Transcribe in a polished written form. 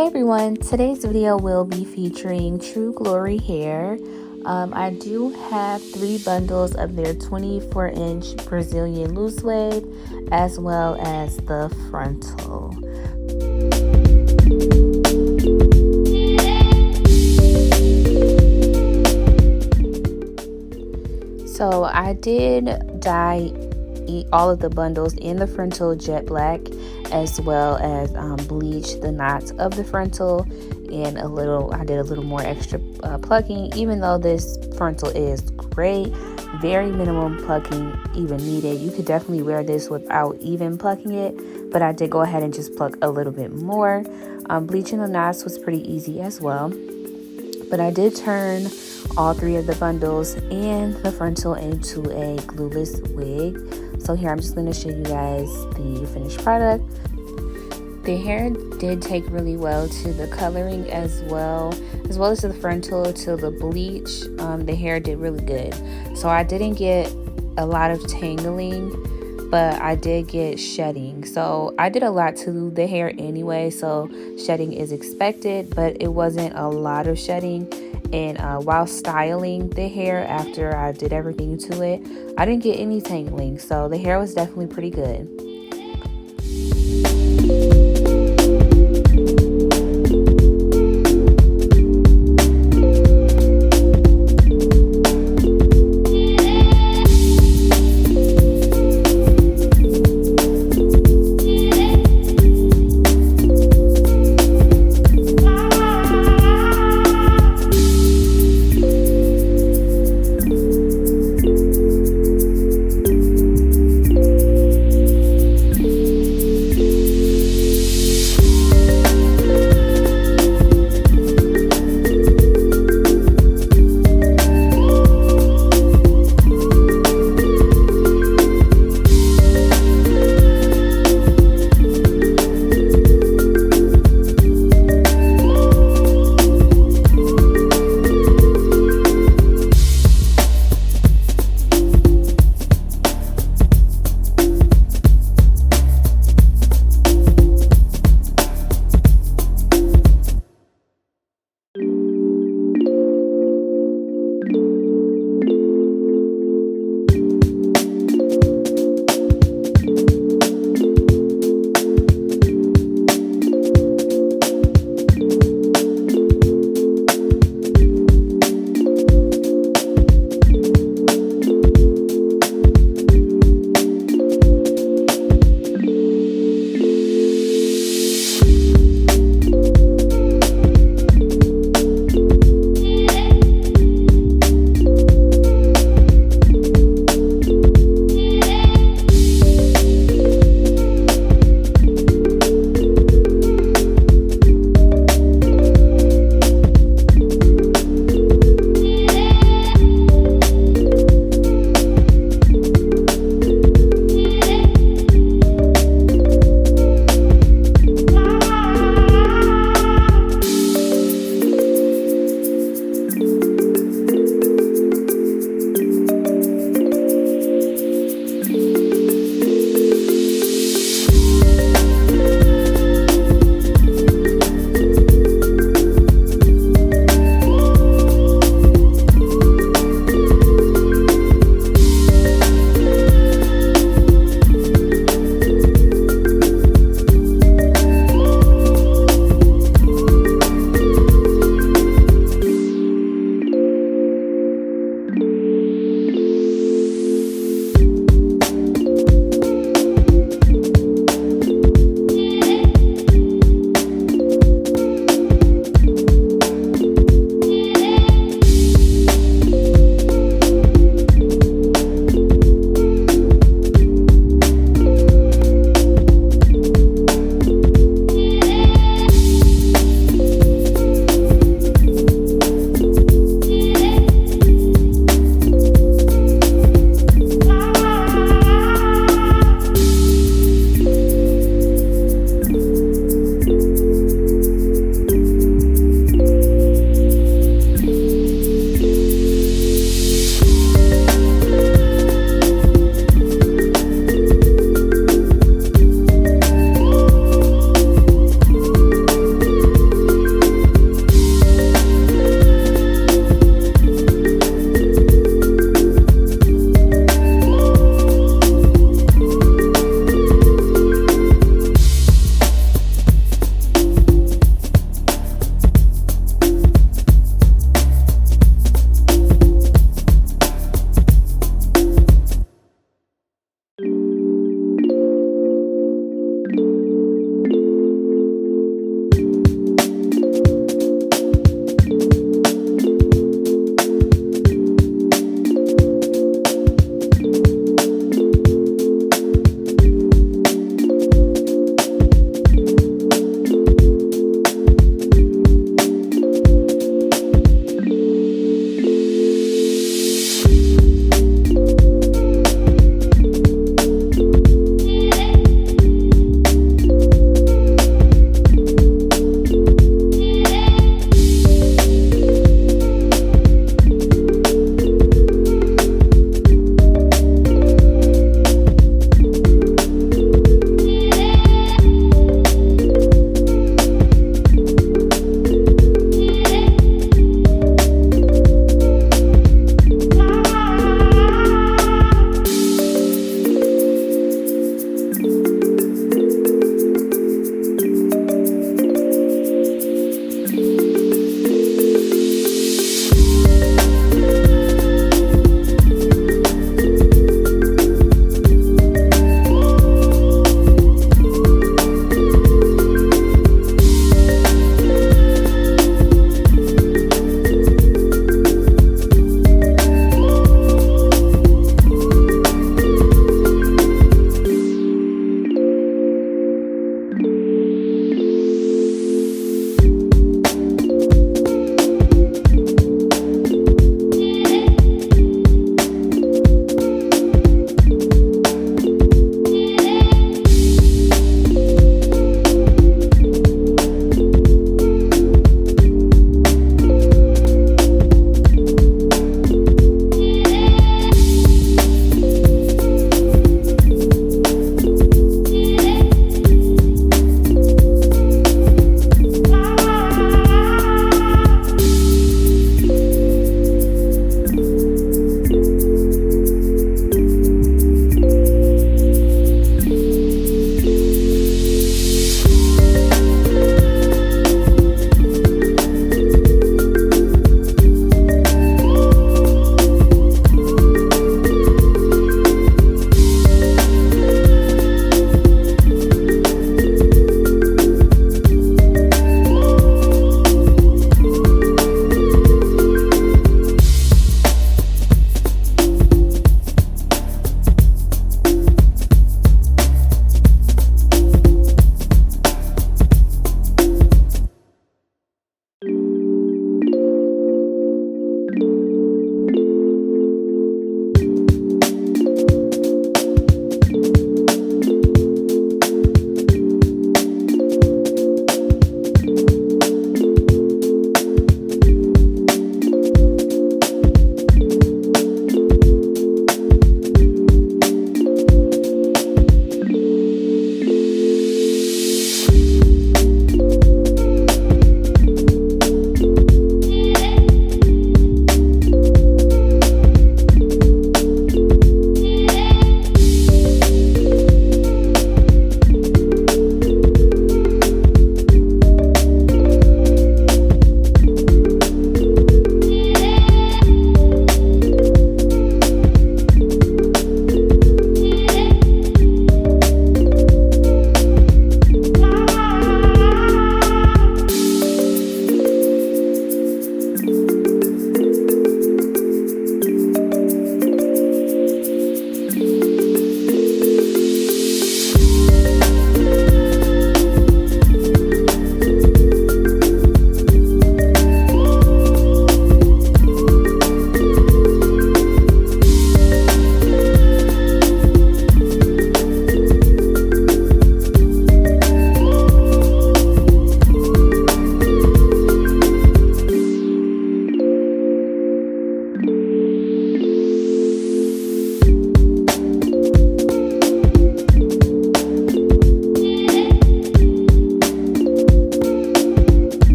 Hey everyone, today's video will be featuring True Glory hair. I do have 3 bundles of their 24-inch Brazilian loose wave as well as the frontal. So I did dye all of the bundles in the frontal jet black, as well as bleach the knots of the frontal, and I did a little more extra plucking. Even though this frontal is great, very minimum plucking even needed. You could definitely wear this without even plucking it, but I did go ahead and just pluck a little bit more. Bleaching the knots was pretty easy as well, but I did turn all 3 of the bundles and the frontal into a glueless wig. So here I'm just going to show you guys the finished product. The hair did take really well to the coloring as well as to the frontal, to the bleach. The hair did really good. So I didn't get a lot of tangling, but I did get shedding. So I did a lot to the hair anyway, so shedding is expected, but it wasn't a lot of shedding. And while styling the hair after I did everything to it, I didn't get any tangling, so the hair was definitely pretty good.